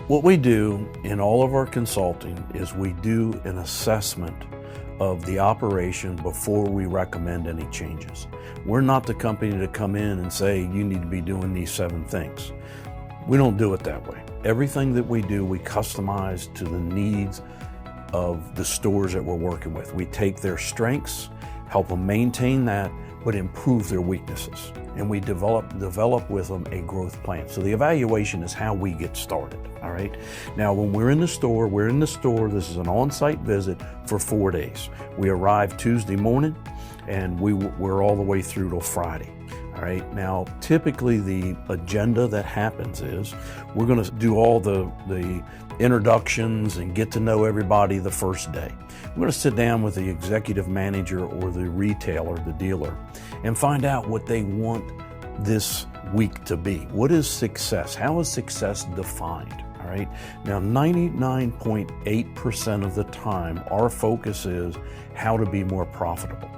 What we do in all of our consulting is we do an assessment of the operation before we recommend any changes. We're not the company to come in and say, you need to be doing these 7 things. We don't do it that way. Everything that we do, we customize to the needs of the stores that we're working with. We take their strengths, help them maintain that, but improve their weaknesses. And we develop with them a growth plan. So the evaluation is how we get started, all right? Now, when we're in the store, this is an on-site visit for 4 days. We arrive Tuesday morning and we're all the way through till Friday. All right, now typically the agenda that happens is we're going to do all the introductions and get to know everybody the first day. We're going to sit down with the executive manager or the retailer, the dealer, and find out what they want this week to be. What is success? How is success defined? All right, now 99.8% of the time our focus is how to be more profitable.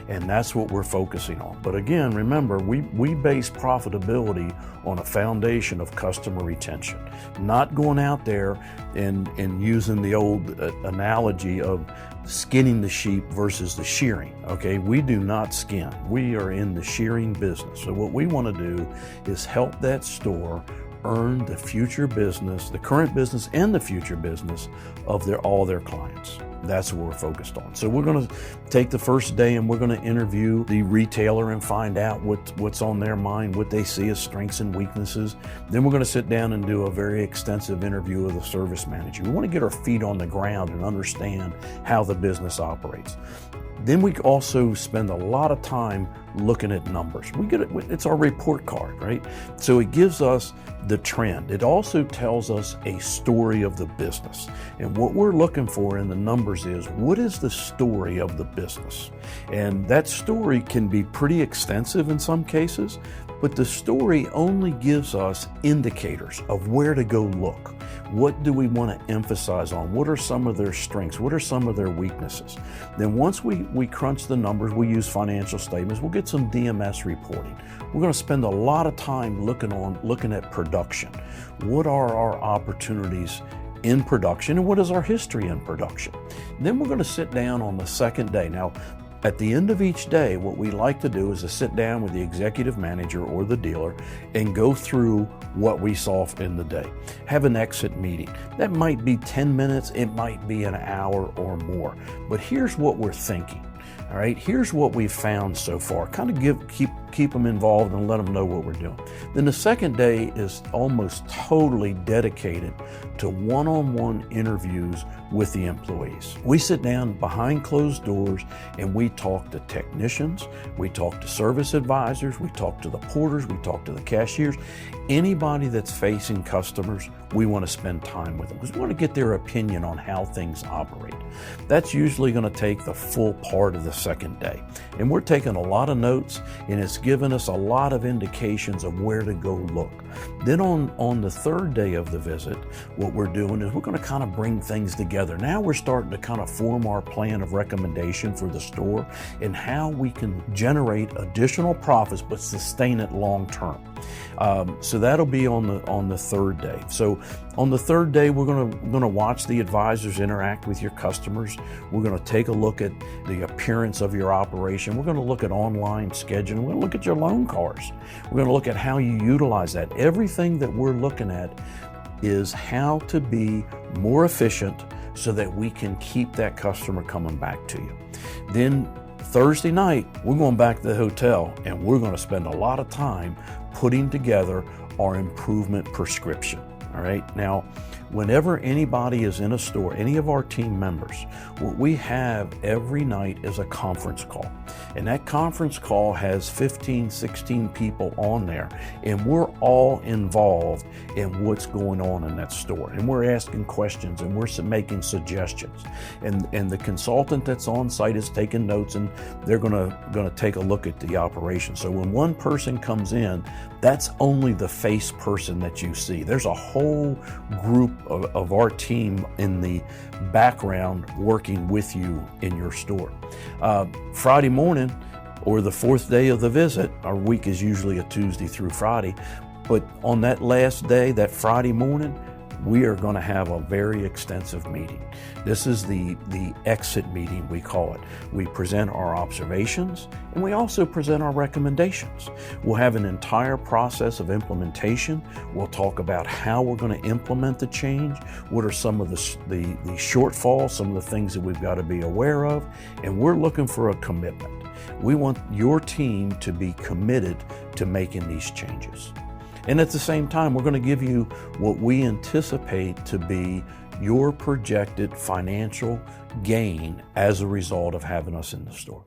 And that's what we're focusing on. But again, remember, we base profitability on a foundation of customer retention, not going out there and using the old analogy of skinning the sheep versus the shearing, okay? We do not skin. We are in the shearing business. So what we want to do is help that store earn the future business, the current business and the future business of all their clients. That's what we're focused on. So we're going to take the first day and we're going to interview the retailer and find out what's on their mind, what they see as strengths and weaknesses. Then we're going to sit down and do a very extensive interview of the service manager. We want to get our feet on the ground and understand how the business operates. Then we also spend a lot of time looking at numbers. It's our report card, right? So it gives us the trend. It also tells us a story of the business. And what we're looking for in the numbers is, what is the story of the business? And that story can be pretty extensive in some cases, but the story only gives us indicators of where to go look. What do we want to emphasize on? What are some of their strengths? What are some of their weaknesses? Then once we crunch the numbers, we use financial statements, we'll get some DMS reporting. We're going to spend a lot of time looking at production. What are our opportunities in production and what is our history in production? Then we're going to sit down on the second day. Now, at the end of each day, what we like to do is to sit down with the executive manager or the dealer and go through what we saw in the day. Have an exit meeting. That might be 10 minutes, it might be an hour or more. But here's what we're thinking. All right, here's what we've found so far. Kind of keep them involved and let them know what we're doing. Then the second day is almost totally dedicated to one-on-one interviews with the employees. We sit down behind closed doors and we talk to technicians, we talk to service advisors, we talk to the porters, we talk to the cashiers. Anybody that's facing customers, we want to spend time with them because we want to get their opinion on how things operate. That's usually going to take the full part of the second day. And we're taking a lot of notes and it's given us a lot of indications of where to go look. Then on the third day of the visit, what we're doing is we're going to kind of bring things together. Now we're starting to kind of form our plan of recommendation for the store and how we can generate additional profits but sustain it long term. So that'll be on the third day. So on the third day, we're going to watch the advisors interact with your customers. We're going to take a look at the appearance of your operation. We're going to look at online scheduling. We're going to look at your loan cards. We're going to look at how you utilize that. Everything that we're looking at is how to be more efficient so that we can keep that customer coming back to you. Then Thursday night, we're going back to the hotel and we're going to spend a lot of time putting together our improvement prescription. All right. Now, whenever anybody is in a store, any of our team members, what we have every night is a conference call. And that conference call has 15, 16 people on there. And we're all involved in what's going on in that store. And we're asking questions and we're making suggestions. And the consultant that's on site is taking notes and they're gonna take a look at the operation. So when one person comes in, that's only the face person that you see. There's a whole group of our team in the background working with you in your store. Friday morning, or the fourth day of the visit, our week is usually a Tuesday through Friday, but on that last day, that Friday morning, we are going to have a very extensive meeting. This is the exit meeting, we call it. We present our observations and we also present our recommendations. We'll have an entire process of implementation. We'll talk about how we're going to implement the change, what are some of the shortfalls, some of the things that we've got to be aware of, and we're looking for a commitment. We want your team to be committed to making these changes. And at the same time, we're going to give you what we anticipate to be your projected financial gain as a result of having us in the store.